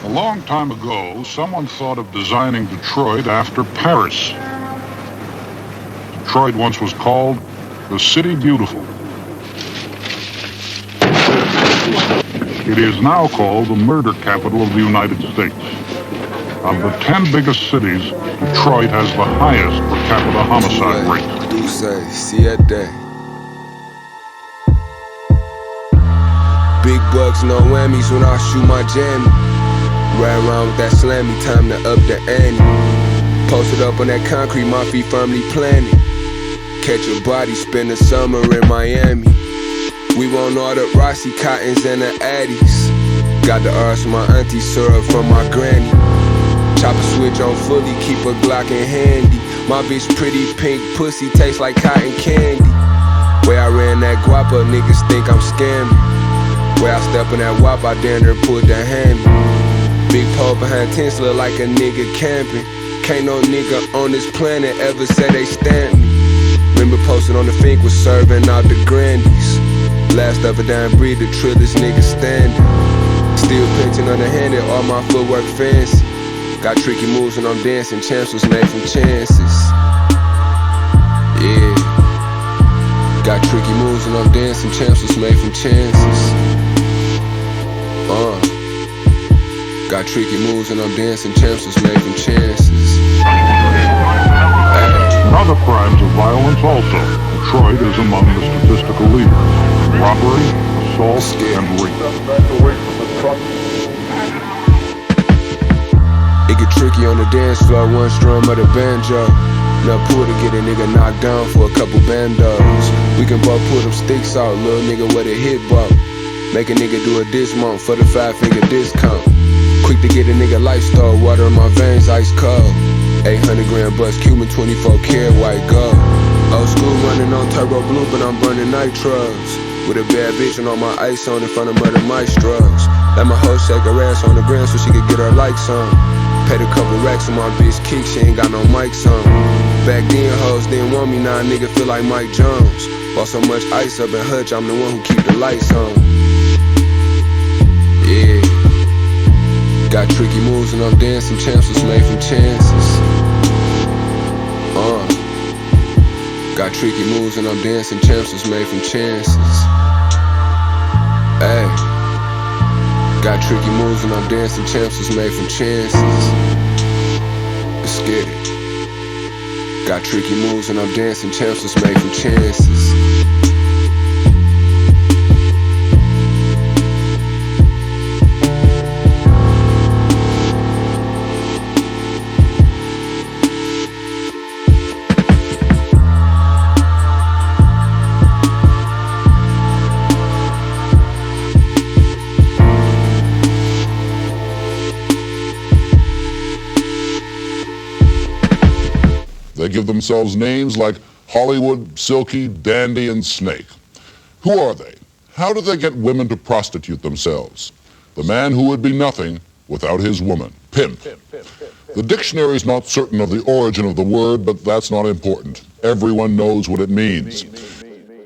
A long time ago, someone thought of designing Detroit after Paris. Detroit once was called the City Beautiful. It is now called the murder capital of the United States. Of the 10 biggest cities, Detroit has the highest per capita homicide rate. Do say, see that day. Big bucks, no whammies when I shoot my jammy. Ride around with that slammy, time to up the ante. Posted up on that concrete, my feet firmly planted. Catch a body, spend the summer in Miami. We want all the Rossi Cottons and the Addies. Got the R's from my auntie, syrup from my granny. Chop a switch on fully, keep a Glock in handy. My bitch pretty pink, pussy tastes like cotton candy. Way I ran that guapa, niggas think I'm scamming. Way I step in that wop, I damn near pulled the hammy. Big pole behind tents look like a nigga camping. Can't no nigga on this planet ever say they stamp me. Remember posted on the Fink was serving out the Grandies. Last of a dime breed, the trillest nigga standing. Still pinching underhanded, all my footwork fancy. Got tricky moves when I'm dancing, champs was made from chances. Yeah. Got tricky moves when I'm dancing, champs was made from chances. Got tricky moves when I'm dancing, champs was made from chances. Other crimes of violence also. Detroit is among the statistical leaders. Robbery, assault, and rape. It get tricky on the dance floor, one strum of the banjo. Enough pull to get a nigga knocked down for a couple bandos. We can both pull them sticks out, little nigga with a hit bump. Make a nigga do a dismount for the 5-figure discount. Quick to get a nigga lifestyle, water in my veins ice cold. 800 grand bus, Cuban 24 karat white gold. Old school running on turbo blue, but I'm burning nitros. With a bad bitch and all my ice on in front of murder maestros. Let my hoe shake her ass on the ground so she could get her likes on. Paid a couple racks on my bitch kick, she ain't got no mics on. Back then hoes didn't want me, now a nigga feel like Mike Jones. Bought so much ice up in Hutch, I'm the one who keep the lights on. Yeah. Got tricky moves and I'm dancing, champs was made from chances. Got tricky moves and I'm dancing, champs was made from chances. Ay. Got tricky moves and I'm dancing, champs was made from chances. Let's get it. Got tricky moves and I'm dancing, champs was made from chances. They give themselves names like Hollywood, Silky, Dandy, and Snake. Who are they? How do they get women to prostitute themselves? The man who would be nothing without his woman. Pimp. The dictionary is not certain of the origin of the word, but that's not important. Everyone knows what it means.